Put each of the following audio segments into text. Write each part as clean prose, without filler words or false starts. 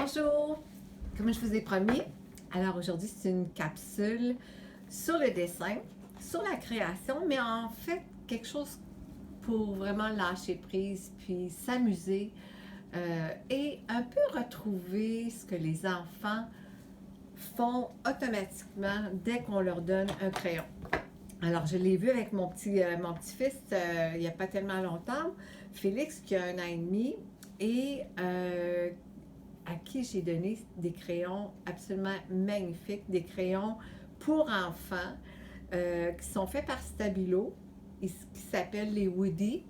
Bonjour! Comme je vous ai promis, alors aujourd'hui c'est une capsule sur le dessin, sur la création, mais en fait quelque chose pour vraiment lâcher prise, puis s'amuser et un peu retrouver ce que les enfants font automatiquement dès qu'on leur donne un crayon. Alors, je l'ai vu avec mon petit-fils il n'y a pas tellement longtemps, Félix, qui a 1 an et demi, et à qui j'ai donné des crayons absolument magnifiques, des crayons pour enfants qui sont faits par Stabilo, qui s'appellent les Woody.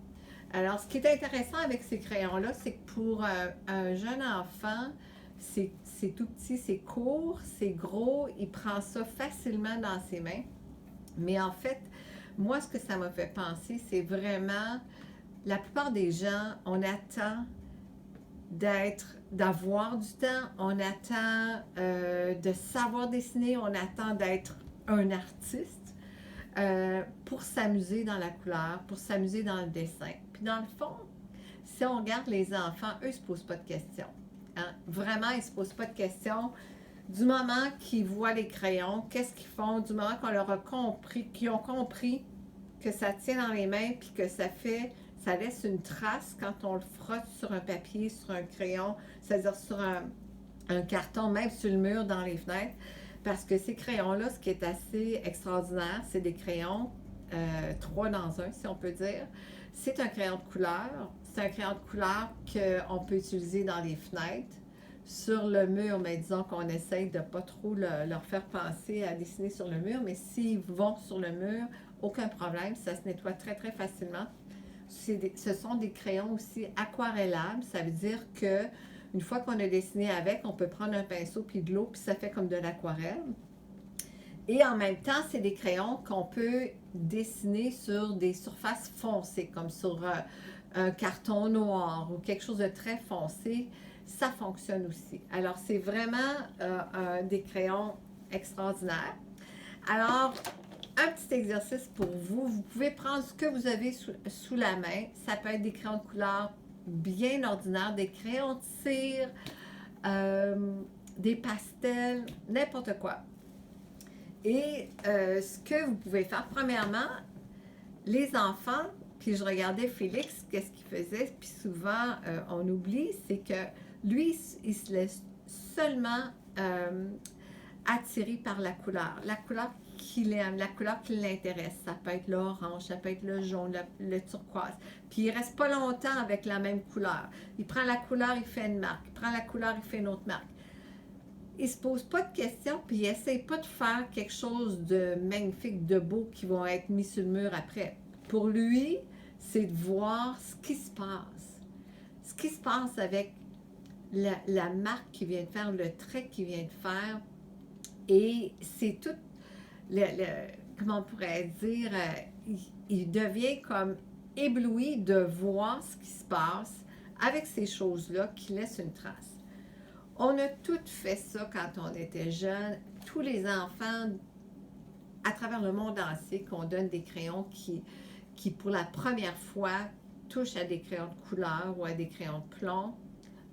Alors, ce qui est intéressant avec ces crayons-là, c'est que pour un jeune enfant, c'est tout petit, c'est court, c'est gros, il prend ça facilement dans ses mains. Mais en fait, moi, ce que ça m'a fait penser, c'est vraiment, la plupart des gens, on attend d'avoir du temps, on attend de savoir dessiner, on attend d'être un artiste pour s'amuser dans la couleur, pour s'amuser dans le dessin. Puis dans le fond, si on regarde les enfants, eux ne se posent pas de questions. Hein? Vraiment, ils ne se posent pas de questions. Du moment qu'ils voient les crayons, qu'est-ce qu'ils font? Du moment qu'on leur a compris, qu'ils ont compris que ça tient dans les mains, puis que ça laisse une trace quand on le frotte sur un papier, sur un crayon, c'est-à-dire sur un carton, même sur le mur, dans les fenêtres. Parce que ces crayons-là, ce qui est assez extraordinaire, c'est des crayons 3 dans un, si on peut dire. C'est un crayon de couleur. C'est un crayon de couleur qu'on peut utiliser dans les fenêtres. Sur le mur, mais disons qu'on essaye de ne pas trop leur faire penser à dessiner sur le mur, mais s'ils vont sur le mur, aucun problème, ça se nettoie très très facilement. Ce sont des crayons aussi aquarellables, ça veut dire que une fois qu'on a dessiné avec, on peut prendre un pinceau puis de l'eau, puis ça fait comme de l'aquarelle. Et en même temps, c'est des crayons qu'on peut dessiner sur des surfaces foncées, comme sur un carton noir ou quelque chose de très foncé. Ça fonctionne aussi. Alors, c'est vraiment des crayons extraordinaires. Alors, un petit exercice pour vous. Vous pouvez prendre ce que vous avez sous la main. Ça peut être des crayons de couleur bien ordinaires, des crayons de cire, des pastels, n'importe quoi. Et ce que vous pouvez faire, premièrement, les enfants, puis je regardais Félix, qu'est-ce qu'il faisait, puis souvent on oublie, c'est que lui, il se laisse seulement attirer par la couleur qu'il aime, la couleur qui l'intéresse. Ça peut être l'orange, ça peut être le jaune, le turquoise. Puis il reste pas longtemps avec la même couleur. Il prend la couleur, il fait une marque. Il prend la couleur, il fait une autre marque. Il se pose pas de questions, puis il essaie pas de faire quelque chose de magnifique, de beau qui va être mis sur le mur après. Pour lui, c'est de voir ce qui se passe. Ce qui se passe avec la marque qu'il vient de faire, le trait qu'il vient de faire. Et c'est tout, comment on pourrait dire, il devient comme ébloui de voir ce qui se passe avec ces choses-là qui laissent une trace. On a tous fait ça quand on était jeune. Tous les enfants à travers le monde entier qu'on donne des crayons qui pour la première fois touchent à des crayons de couleur ou à des crayons de plomb,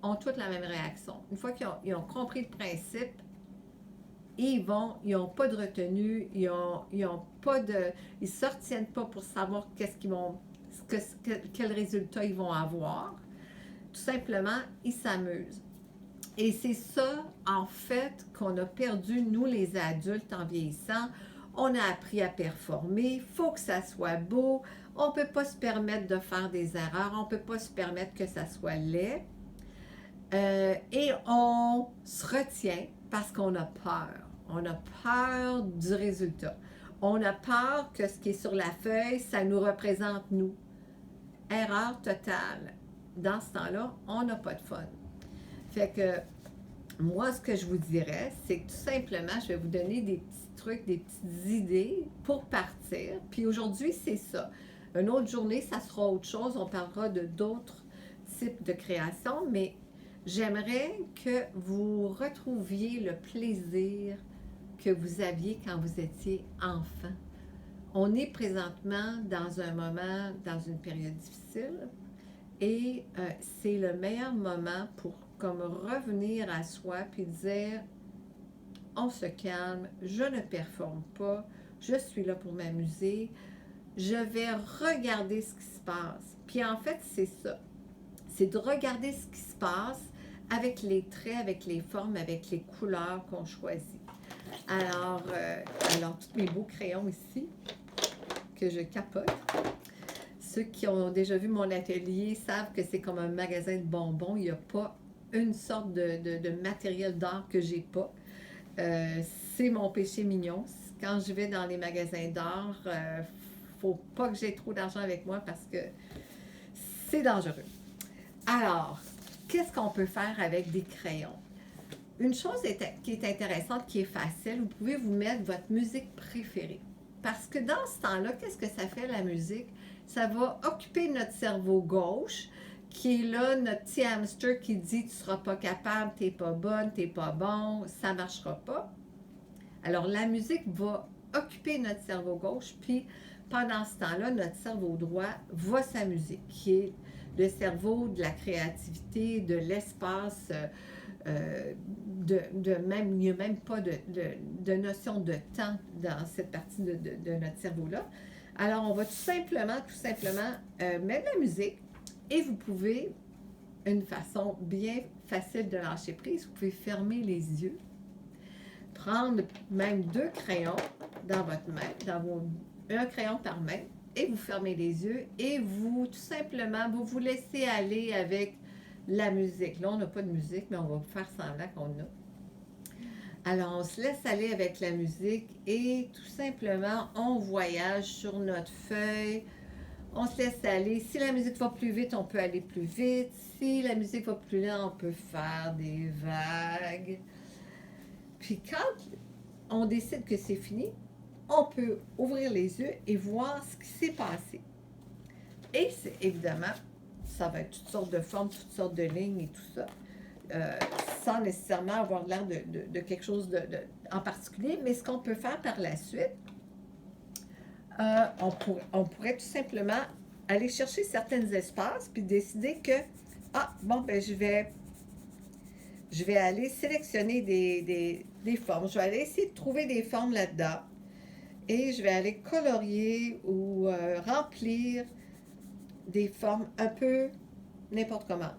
ont toutes la même réaction. Une fois qu'ils ont compris le principe, ils n'ont pas de retenue, ils ne se retiennent pas pour savoir quel résultat ils vont avoir. Tout simplement, ils s'amusent. Et c'est ça, en fait, qu'on a perdu, nous les adultes, en vieillissant. On a appris à performer, il faut que ça soit beau, on ne peut pas se permettre de faire des erreurs, on ne peut pas se permettre que ça soit laid. Et on se retient parce qu'on a peur. On a peur du résultat. On a peur que ce qui est sur la feuille, ça nous représente nous. Erreur totale. Dans ce temps-là, on n'a pas de fun. Fait que moi, ce que je vous dirais, c'est que tout simplement, je vais vous donner des petits trucs, des petites idées pour partir. Puis aujourd'hui, c'est ça. Une autre journée, ça sera autre chose. On parlera de d'autres types de créations, mais j'aimerais que vous retrouviez le plaisir que vous aviez quand vous étiez enfant. On est présentement dans un moment, dans une période difficile, et c'est le meilleur moment pour comme revenir à soi puis dire on se calme, je ne performe pas, je suis là pour m'amuser, je vais regarder ce qui se passe. Puis en fait, c'est ça. C'est de regarder ce qui se passe avec les traits, avec les formes, avec les couleurs qu'on choisit. Alors, tous mes beaux crayons ici, que je capote. Ceux qui ont déjà vu mon atelier savent que c'est comme un magasin de bonbons. Il n'y a pas une sorte de matériel d'art que j'ai pas. C'est mon péché mignon. Quand je vais dans les magasins d'art, faut pas que j'ai trop d'argent avec moi parce que c'est dangereux. Alors, qu'est-ce qu'on peut faire avec des crayons? Une chose qui est intéressante, qui est facile, vous pouvez vous mettre votre musique préférée. Parce que dans ce temps-là, qu'est-ce que ça fait la musique? Ça va occuper notre cerveau gauche, qui est là, notre petit hamster qui dit « tu seras pas capable, t'es pas bonne, t'es pas bon, ça marchera pas ». Alors la musique va occuper notre cerveau gauche, puis pendant ce temps-là, notre cerveau droit va s'amuser, qui est le cerveau de la créativité, de l'espace, même, il n'y a même pas de notion de temps dans cette partie de notre cerveau-là. Alors, on va tout simplement mettre la musique et vous pouvez, une façon bien facile de lâcher prise, vous pouvez fermer les yeux, prendre même 2 crayons dans votre main, un crayon par main, et vous fermez les yeux et vous, tout simplement, vous laissez aller avec la musique. Là, on n'a pas de musique, mais on va faire semblant qu'on a. Alors, on se laisse aller avec la musique et tout simplement, on voyage sur notre feuille. On se laisse aller. Si la musique va plus vite, on peut aller plus vite. Si la musique va plus lent, on peut faire des vagues. Puis quand on décide que c'est fini, on peut ouvrir les yeux et voir ce qui s'est passé. Et c'est évidemment, ça va être toutes sortes de formes, toutes sortes de lignes et tout ça, sans nécessairement avoir l'air de quelque chose en particulier. Mais ce qu'on peut faire par la suite, on pourrait tout simplement aller chercher certains espaces puis décider que, je vais aller sélectionner des formes. Je vais aller essayer de trouver des formes là-dedans et je vais aller colorier ou remplir des formes un peu n'importe comment.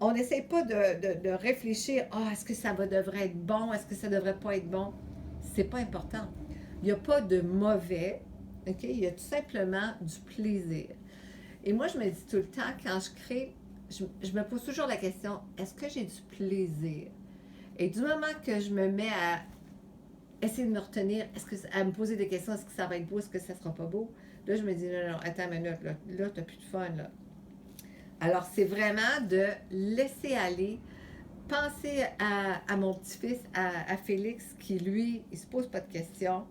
On n'essaie pas de réfléchir, est-ce que ça devrait être bon, est-ce que ça devrait pas être bon? C'est pas important. Il n'y a pas de mauvais, ok? Il y a tout simplement du plaisir. Et moi, je me dis tout le temps, quand je crée, je me pose toujours la question, est-ce que j'ai du plaisir? Et du moment que je me mets à essayer de me retenir, à me poser des questions, est-ce que ça va être beau, est-ce que ça sera pas beau? Là, je me dis, non, attends une minute, là tu n'as plus de fun, là. Alors, c'est vraiment de laisser aller. Pensez à mon petit-fils, à Félix, qui, lui, il se pose pas de questions.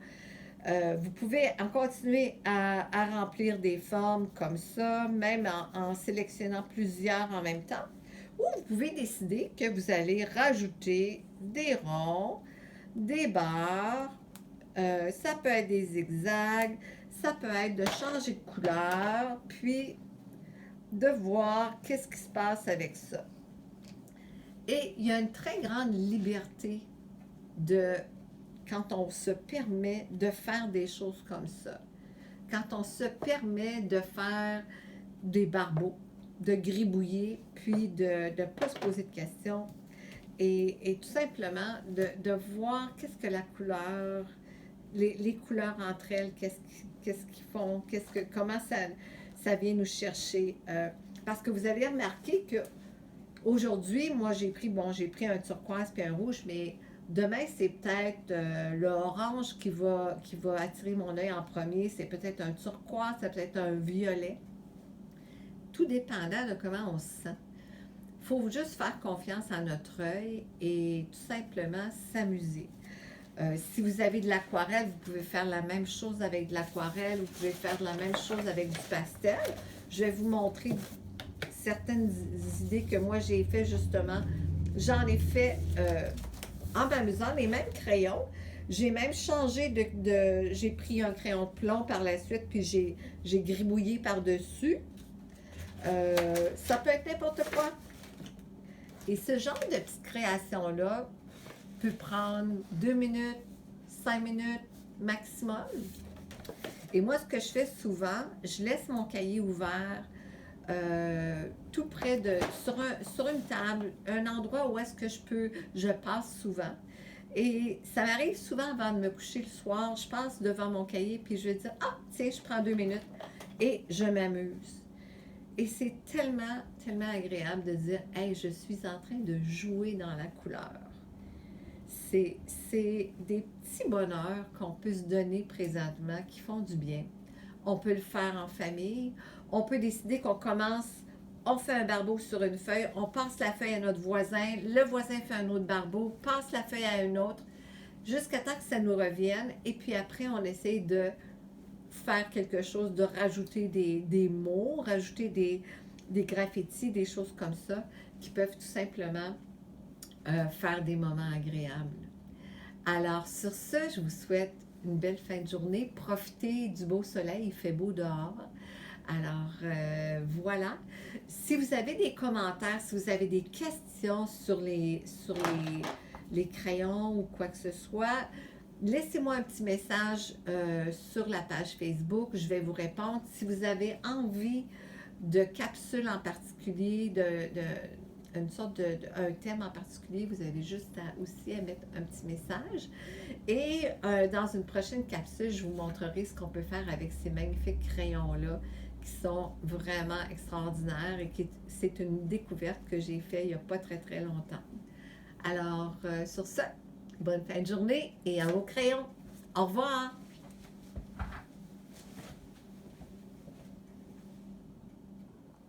Vous pouvez en continuer à remplir des formes comme ça, même en sélectionnant plusieurs en même temps. Ou vous pouvez décider que vous allez rajouter des ronds, des barres, ça peut être des zigzags, ça peut être de changer de couleur, puis de voir qu'est-ce qui se passe avec ça. Et il y a une très grande liberté quand on se permet de faire des choses comme ça. Quand on se permet de faire des barbeaux, de gribouiller, puis de ne pas se poser de questions. Et tout simplement de voir qu'est-ce que la couleur, les couleurs entre elles, qu'est-ce qu'ils font, comment ça vient nous chercher. Parce que vous avez remarqué que aujourd'hui, moi j'ai pris un turquoise puis un rouge, mais demain c'est peut-être l'orange qui va attirer mon œil en premier, c'est peut-être un turquoise, c'est peut-être un violet. Tout dépendant de comment on se sent. Il faut juste faire confiance à notre œil et tout simplement s'amuser. Si vous avez de l'aquarelle, vous pouvez faire la même chose avec de l'aquarelle, vous pouvez faire la même chose avec du pastel. Je vais vous montrer certaines idées que moi j'ai fait justement. J'en ai fait en m'amusant, les mêmes crayons. J'ai même changé j'ai pris un crayon de plomb par la suite, puis j'ai gribouillé par-dessus. Ça peut être n'importe quoi. Et ce genre de petite création-là peut prendre 2 minutes, 5 minutes maximum. Et moi, ce que je fais souvent, je laisse mon cahier ouvert tout près de, sur une table, un endroit où est-ce que je passe souvent. Et ça m'arrive souvent avant de me coucher le soir, je passe devant mon cahier puis je vais dire, ah, tiens, je prends 2 minutes et je m'amuse. Et c'est tellement, tellement agréable de dire, hey, je suis en train de jouer dans la couleur. C'est des petits bonheurs qu'on peut se donner présentement qui font du bien. On peut le faire en famille. On peut décider qu'on commence, on fait un barbeau sur une feuille, on passe la feuille à notre voisin, le voisin fait un autre barbeau, passe la feuille à un autre, jusqu'à temps que ça nous revienne. Et puis après, on essaye de faire quelque chose, de rajouter des mots, rajouter des graffitis, des choses comme ça, qui peuvent tout simplement faire des moments agréables. Alors, sur ce, je vous souhaite une belle fin de journée. Profitez du beau soleil, il fait beau dehors. Alors, voilà. Si vous avez des commentaires, si vous avez des questions sur les crayons ou quoi que ce soit, laissez-moi un petit message sur la page Facebook. Je vais vous répondre. Si vous avez envie de capsules en particulier, une sorte un thème en particulier, vous avez juste aussi à mettre un petit message. Et dans une prochaine capsule, je vous montrerai ce qu'on peut faire avec ces magnifiques crayons-là qui sont vraiment extraordinaires et c'est une découverte que j'ai faite il n'y a pas très très longtemps. Alors, sur ce, bonne fin de journée et à vos crayons. Au revoir!